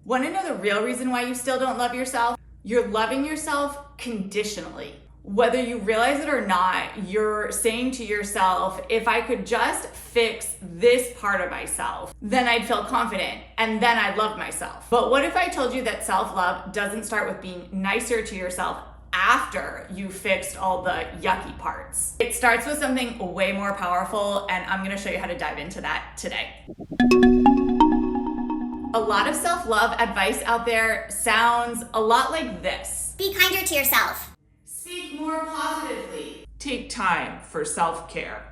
Want to know the real reason why you still don't love yourself? You're loving yourself conditionally. Whether you realize it or not, you're saying to yourself, if I could just fix this part of myself, then I'd feel confident and then I'd love myself. But what if I told you that self-love doesn't start with being nicer to yourself after you fixed all the yucky parts? It starts with something way more powerful, and I'm gonna show you how to dive into that today. A lot of self-love advice out there sounds a lot like this. Be kinder to yourself. Speak more positively. Take time for self-care.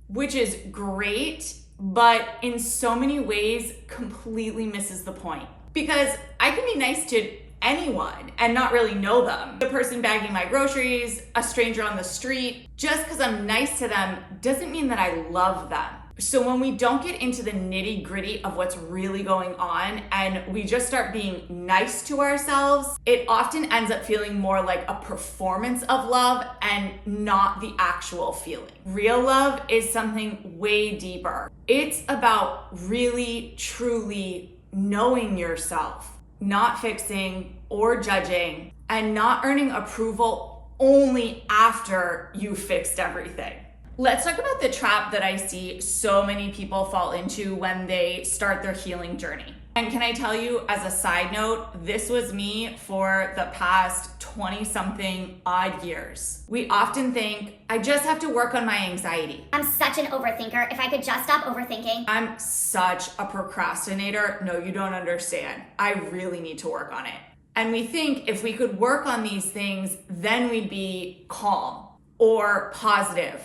Which is great, but in so many ways completely misses the point. Because I can be nice to anyone and not really know them. The person bagging my groceries, a stranger on the street, just because I'm nice to them doesn't mean that I love them. So when we don't get into the nitty gritty of what's really going on and we just start being nice to ourselves, it often ends up feeling more like a performance of love and not the actual feeling. Real love is something way deeper. It's about really, truly knowing yourself, not fixing or judging, and not earning approval only after you fixed everything. Let's talk about the trap that I see so many people fall into when they start their healing journey. And can I tell you, as a side note, this was me for the past 20-something odd years. We often think, I just have to work on my anxiety. I'm such an overthinker. If I could just stop overthinking. I'm such a procrastinator. No, you don't understand. I really need to work on it. And we think if we could work on these things, then we'd be calm or positive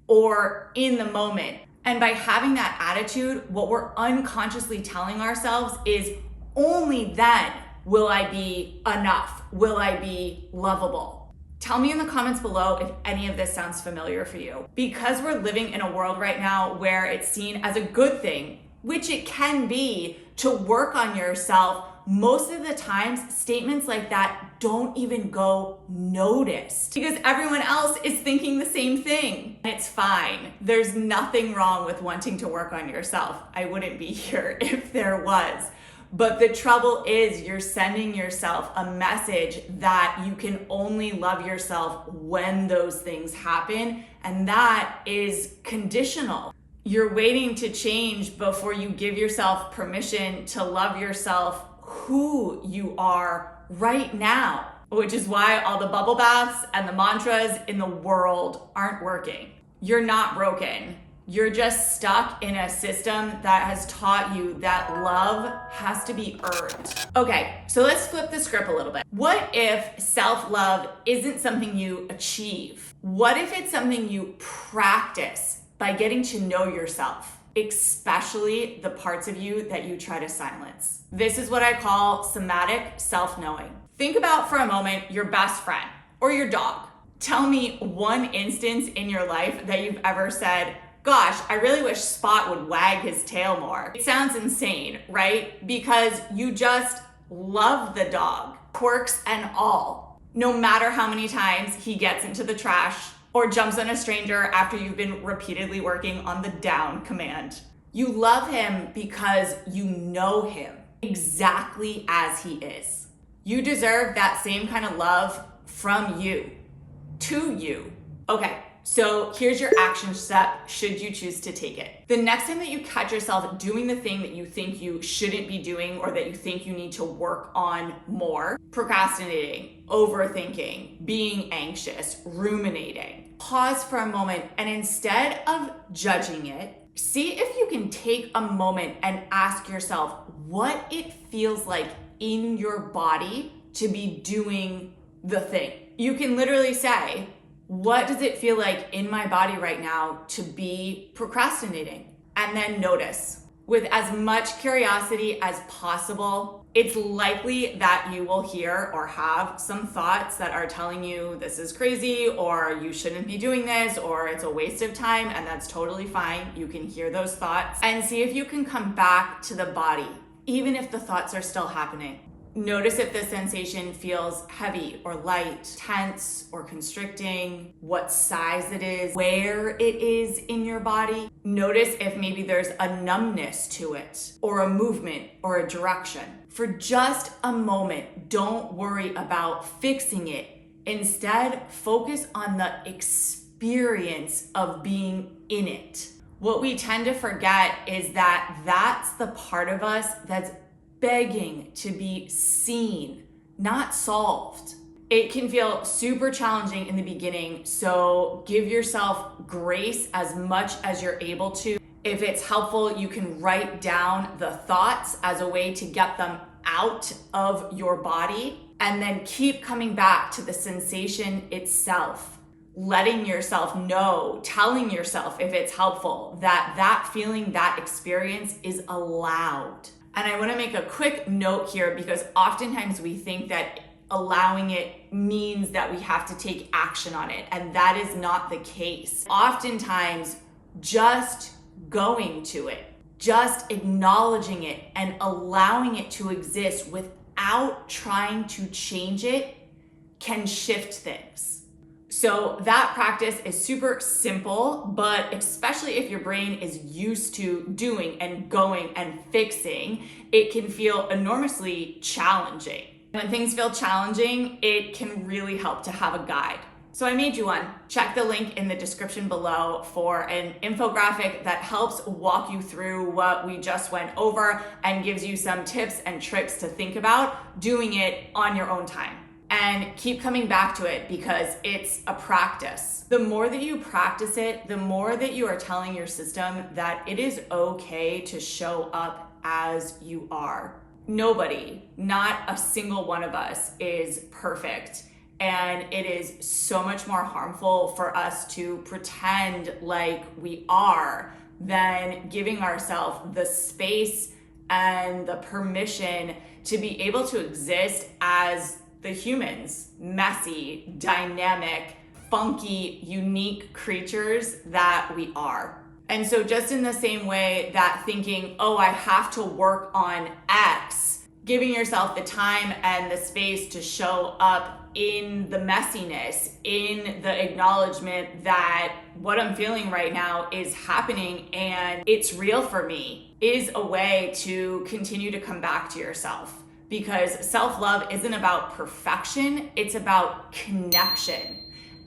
or in the moment. And by having that attitude, what we're unconsciously telling ourselves is only then will I be enough, will I be lovable. Tell me in the comments below if any of this sounds familiar for you. Because we're living in a world right now where it's seen as a good thing, which it can be, to work on yourself, most of the times, statements like that don't even go noticed because everyone else is thinking the same thing. And it's fine. There's nothing wrong with wanting to work on yourself. I wouldn't be here if there was. But the trouble is you're sending yourself a message that you can only love yourself when those things happen, and that is conditional. You're waiting to change before you give yourself permission to love yourself who you are right now, which is why all the bubble baths and the mantras in the world aren't working. You're not broken. You're just stuck in a system that has taught you that love has to be earned. Okay, so let's flip the script a little bit. What if self-love isn't something you achieve? What if it's something you practice by getting to know yourself? Especially the parts of you that you try to silence. This is what I call somatic self-knowing. Think about for a moment your best friend or your dog. Tell me one instance in your life that you've ever said, gosh, I really wish Spot would wag his tail more. It sounds insane, right? Because you just love the dog, quirks and all. No matter how many times he gets into the trash or jumps on a stranger after you've been repeatedly working on the down command. You love him because you know him exactly as he is. You deserve that same kind of love from you, to you. Okay, so here's your action step should you choose to take it. The next time that you catch yourself doing the thing that you think you shouldn't be doing or that you think you need to work on more, procrastinating, overthinking, being anxious, ruminating, pause for a moment, and instead of judging it, see if you can take a moment and ask yourself what it feels like in your body to be doing the thing. You can literally say, what does it feel like in my body right now to be procrastinating? And then notice. With as much curiosity as possible, it's likely that you will hear or have some thoughts that are telling you this is crazy, or you shouldn't be doing this, or it's a waste of time, and that's totally fine. You can hear those thoughts and see if you can come back to the body, even if the thoughts are still happening. Notice if the sensation feels heavy or light, tense or constricting, what size it is, where it is in your body. Notice if maybe there's a numbness to it, or a movement or a direction. For just a moment, don't worry about fixing it. Instead, focus on the experience of being in it. What we tend to forget is that that's the part of us that's begging to be seen, not solved. It can feel super challenging in the beginning, so give yourself grace as much as you're able to. If it's helpful, you can write down the thoughts as a way to get them out of your body, and then keep coming back to the sensation itself. Letting yourself know, telling yourself if it's helpful, that that feeling, that experience is allowed. And I want to make a quick note here, because oftentimes we think that allowing it means that we have to take action on it, and that is not the case. Oftentimes, just going to it, just acknowledging it and allowing it to exist without trying to change it can shift things. So that practice is super simple, but especially if your brain is used to doing and going and fixing, it can feel enormously challenging. When things feel challenging, it can really help to have a guide. So I made you one. Check the link in the description below for an infographic that helps walk you through what we just went over and gives you some tips and tricks to think about doing it on your own time. And keep coming back to it, because it's a practice. The more that you practice it, the more that you are telling your system that it is okay to show up as you are. Nobody, not a single one of us, is perfect. And it is so much more harmful for us to pretend like we are than giving ourselves the space and the permission to be able to exist as the humans, messy, dynamic, funky, unique creatures that we are. And so just in the same way that thinking, oh, I have to work on X, giving yourself the time and the space to show up in the messiness, in the acknowledgement that what I'm feeling right now is happening and it's real for me, is a way to continue to come back to yourself. Because self-love isn't about perfection, it's about connection.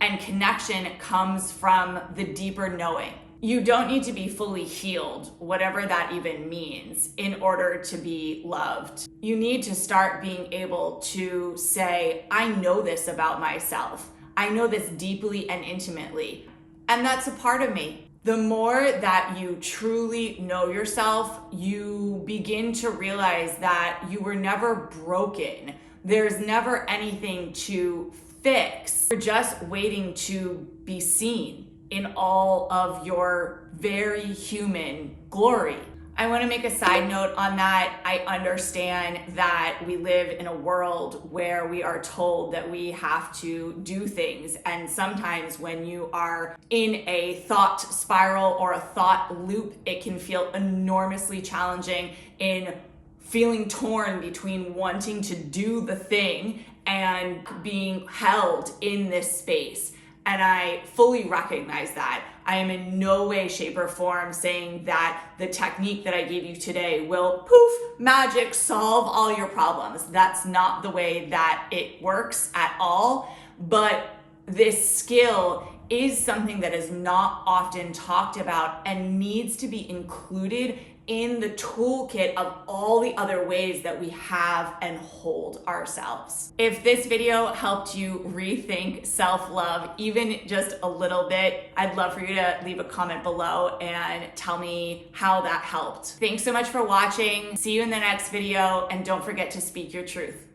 And connection comes from the deeper knowing. You don't need to be fully healed, whatever that even means, in order to be loved. You need to start being able to say, I know this about myself. I know this deeply and intimately. And that's a part of me. The more that you truly know yourself, you begin to realize that you were never broken. There's never anything to fix. You're just waiting to be seen in all of your very human glory. I want to make a side note on that. I understand that we live in a world where we are told that we have to do things. And sometimes when you are in a thought spiral or a thought loop, it can feel enormously challenging in feeling torn between wanting to do the thing and being held in this space. And I fully recognize that. I am in no way, shape, or form saying that the technique that I gave you today will poof, magic, solve all your problems. That's not the way that it works at all. But this skill is something that is not often talked about and needs to be included in the toolkit of all the other ways that we have and hold ourselves. If this video helped you rethink self-love even just a little bit, I'd love for you to leave a comment below and tell me how that helped. Thanks so much for watching. See you in the next video, and don't forget to speak your truth.